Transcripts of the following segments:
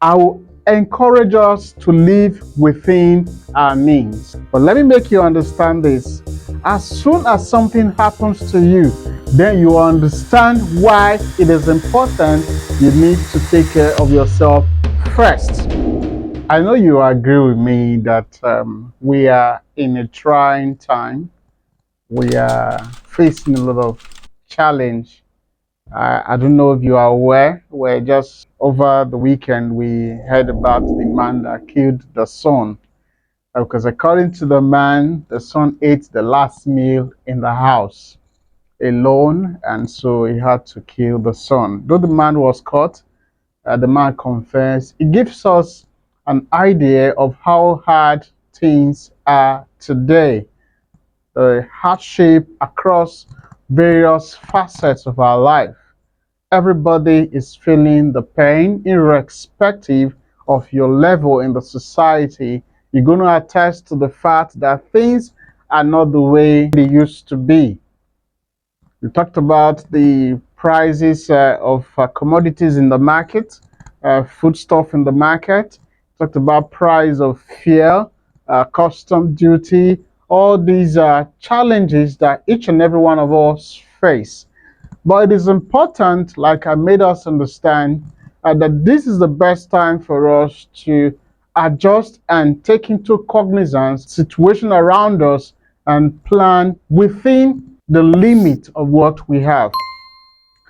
I will encourage us to live within our means. But let me make you understand this. As soon as something happens to you, then you understand why it is important you need to take care of yourself first. I know you agree with me that we are in a trying time. We are facing a lot of challenge. I don't know if you are aware, we're just over the weekend we heard about the man that killed the son. Because according to the man, the son ate the last meal in the house alone, and so he had to kill the son. Though the man was caught, the man confessed. It gives us an idea of how hard things are today. The hardship across various facets of our life. Everybody is feeling the pain, irrespective of your level in the society. You're going to attest to the fact that things are not the way they used to be. We talked about the prices of commodities in the market, foodstuff in the market. Talked about price of fuel, custom duty. All these are challenges that each and every one of us face. But it is important, like I made us understand, that this is the best time for us to adjust and take into cognizance situation around us and plan within the limit of what we have.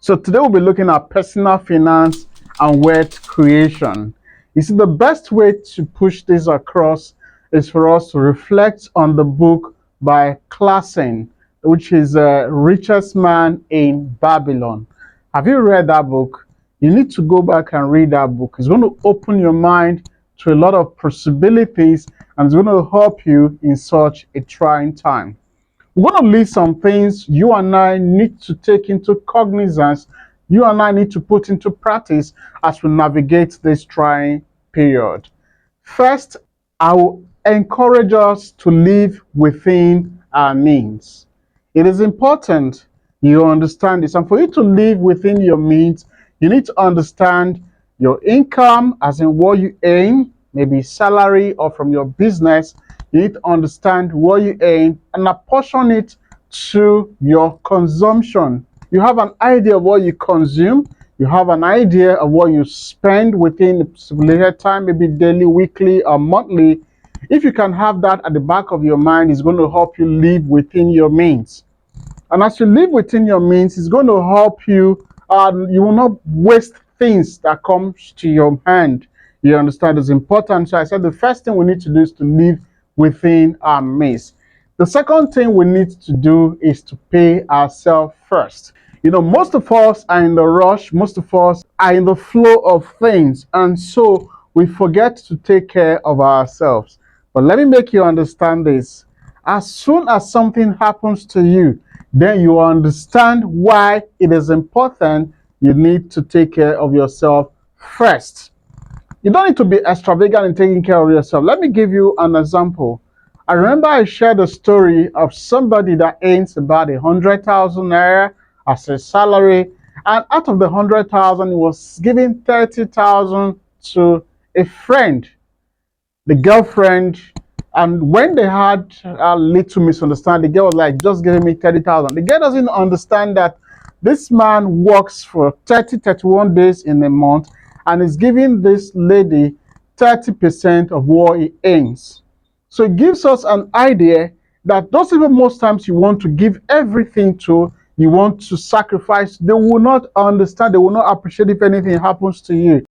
So today we'll be looking at personal finance and wealth creation. You see, the best way to push this across is for us to reflect on the book by Classen, which is Richest Man in Babylon. Have you read that book? You need to go back and read that book. It's going to open your mind to a lot of possibilities and it's going to help you in such a trying time. We're going to list some things you and I need to take into cognizance, you and I need to put into practice as we navigate this trying period. First, I will encourage us to live within our means. It is important you understand this. And for you to live within your means, you need to understand your income, as in what you earn, maybe salary or from your business. You need to understand what you earn and apportion it to your consumption. You have an idea of what you consume. You have an idea of what you spend within a stipulated time, maybe daily, weekly, or monthly. If you can have that at the back of your mind, it's going to help you live within your means. And as you live within your means, it's going to help you. You will not waste things that comes to your hand. You understand? It's important. So I said the first thing we need to do is to live within our means. The second thing we need to do is to pay ourselves first. You know, most of us are in the rush, most of us are in the flow of things, and so we forget to take care of ourselves. But let me make you understand this. As soon as something happens to you, then you understand why it is important you need to take care of yourself first. You don't need to be extravagant in taking care of yourself. Let me give you an example. I remember I shared a story of somebody that earns about 100,000 naira as a salary, and out of the 100,000, he was giving 30,000 to a friend, the girlfriend. And when they had a little misunderstanding, the girl was like, just giving me 30,000. The girl doesn't understand that this man works for 30, 31 days in a month and is giving this lady 30% of what he earns. So it gives us an idea that those people most times you want to give everything to, you want to sacrifice, they will not understand, they will not appreciate if anything happens to you.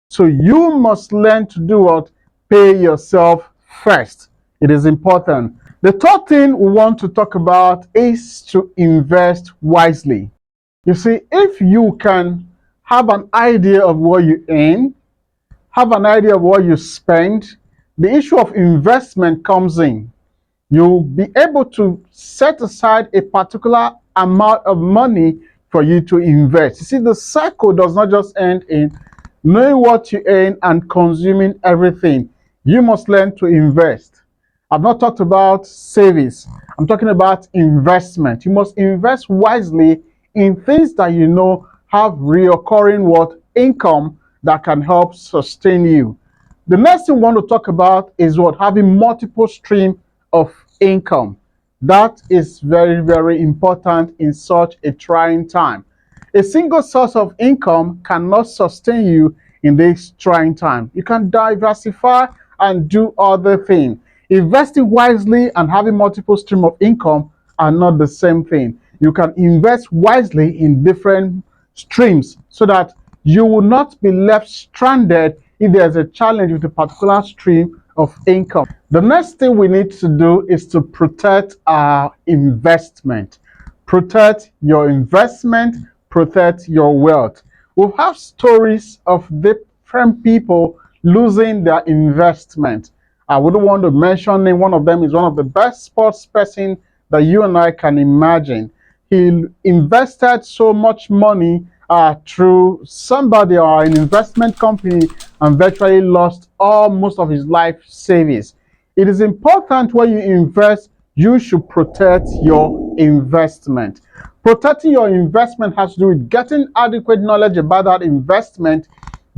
So you must learn to do what? Pay yourself first. It is important. The third thing we want to talk about is to invest wisely. You see, if you can have an idea of what you earn, have an idea of what you spend, the issue of investment comes in. You'll be able to set aside a particular amount of money for you to invest. You see, the cycle does not just end in knowing what you earn and consuming everything. You must learn to invest. I've not talked about savings. I'm talking about investment. You must invest wisely in things that you know have reoccurring what income that can help sustain you. The next thing we want to talk about is what? Having multiple stream of income. That is very, very important in such a trying time. A single source of income cannot sustain you in this trying time. You can diversify and do other things. Investing wisely and having multiple stream of income are not the same thing. You can invest wisely in different streams so that you will not be left stranded if there's a challenge with a particular stream of income. The next thing we need to do is to protect our investment. Protect your investment, protect your wealth. We have stories of different people losing their investment. I wouldn't want to mention name. One of them is one of the best sports person that you and I can imagine. He invested so much money through somebody or an investment company and virtually lost most of his life savings. It is important when you invest, you should protect your investment. Protecting your investment has to do with getting adequate knowledge about that investment,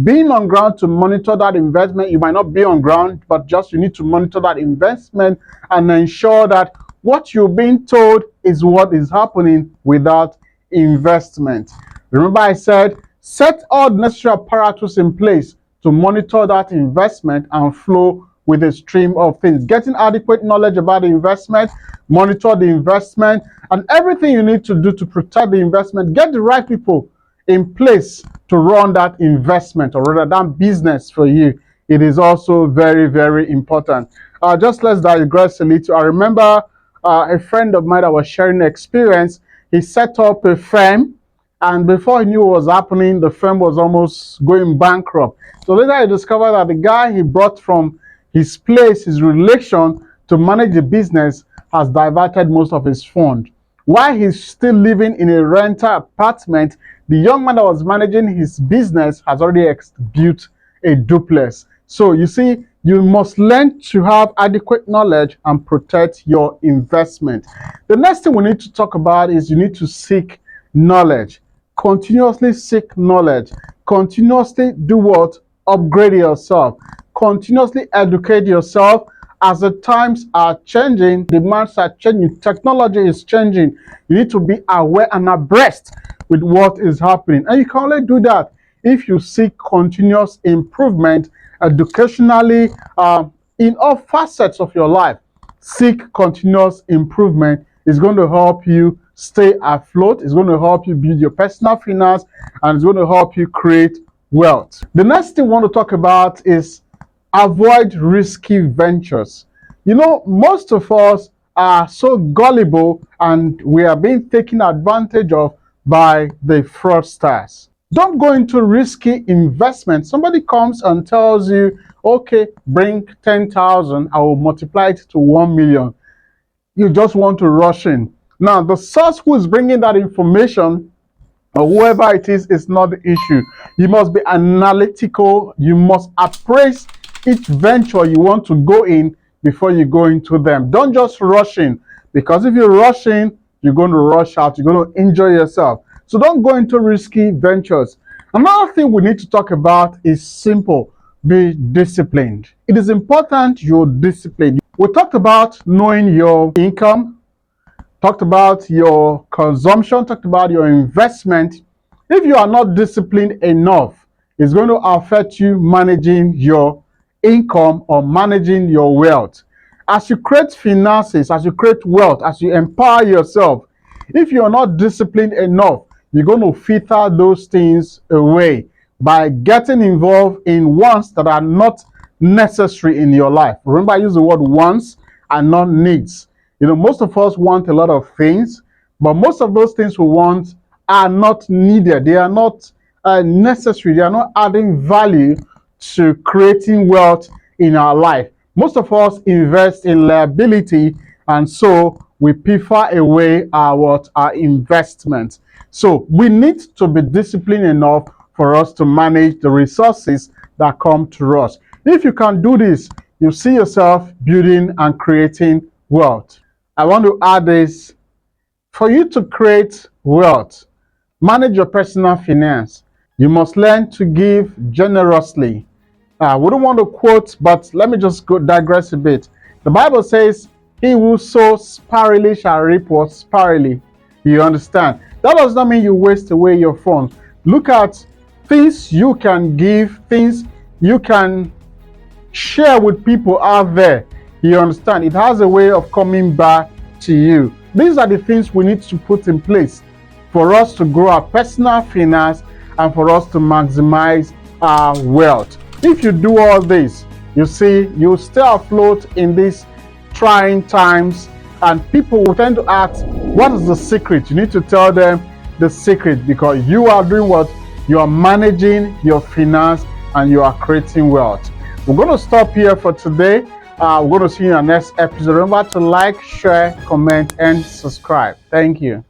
being on ground to monitor that investment. You might not be on ground, but just you need to monitor that investment and ensure that what you're being told is what is happening without investment. Remember I said, set all the necessary apparatus in place to monitor that investment and flow with a stream of things. Getting adequate knowledge about the investment, monitor the investment, and everything you need to do to protect the investment. Get the right people in place to run that investment or rather that business for you. It is also very, very important. Just let's digress a little. I remember a friend of mine that was sharing experience. He set up a firm, and before he knew what was happening, the firm was almost going bankrupt. So later I discovered that the guy he brought from his place, his relation to manage the business, has diverted most of his fund. While he's still living in a rental apartment, the young man that was managing his business has already built a duplex. So you see, you must learn to have adequate knowledge and protect your investment. The next thing we need to talk about is you need to seek knowledge. Continuously seek knowledge. Continuously do what? Upgrade yourself. Continuously educate yourself. As the times are changing, demands are changing, technology is changing. You need to be aware and abreast with what is happening. And you can only do that if you seek continuous improvement educationally, in all facets of your life. Seek continuous improvement. It's going to help you stay afloat. It's going to help you build your personal finance, and it's going to help you create wealth. The next thing we want to talk about is avoid risky ventures. You know, most of us are so gullible and we are being taken advantage of by the fraudsters. Don't go into risky investment. Somebody comes and tells you, okay, bring 10,000, I will multiply it to 1 million. You just want to rush in. Now, the source who is bringing that information or whoever it is not the issue. You must be analytical. You must appraise each venture you want to go in before you go into them. Don't just rush in, because if you rush in, you're going to rush out. You're going to injure yourself. So don't go into risky ventures. Another thing we need to talk about is simple. Be disciplined. It is important you're disciplined. We talked about knowing your income, talked about your consumption, talked about your investment. If you are not disciplined enough, it's going to affect you managing your income or managing your wealth. As you create finances, as you create wealth, as you empower yourself, if you're not disciplined enough, you're going to filter those things away by getting involved in wants that are not necessary in your life. Remember, I use the word wants and not needs. You know, most of us want a lot of things, but most of those things we want are not needed. They are not necessary. They are not adding value to creating wealth in our life. Most of us invest in liability, and so we prefer away our investments. So we need to be disciplined enough for us to manage the resources that come to us. If you can do this, you see yourself building and creating wealth. I want to add this: for you to create wealth, manage your personal finance. You must learn to give generously. We don't want to quote, but let me just go digress a bit. The Bible says, "He who sows sparingly shall reap what sparingly." You understand? That does not mean you waste away your funds. Look at things you can give, things you can share with people out there. You understand? It has a way of coming back to you. These are the things we need to put in place for us to grow our personal finance and for us to maximize our wealth. If you do all this, you see, you'll stay afloat in these trying times, and people will tend to ask, what is the secret? You need to tell them the secret, because you are doing what? You are managing your finance and you are creating wealth. We're going to stop here for today. We're going to see you in our next episode. Remember to like, share, comment, and subscribe. Thank you.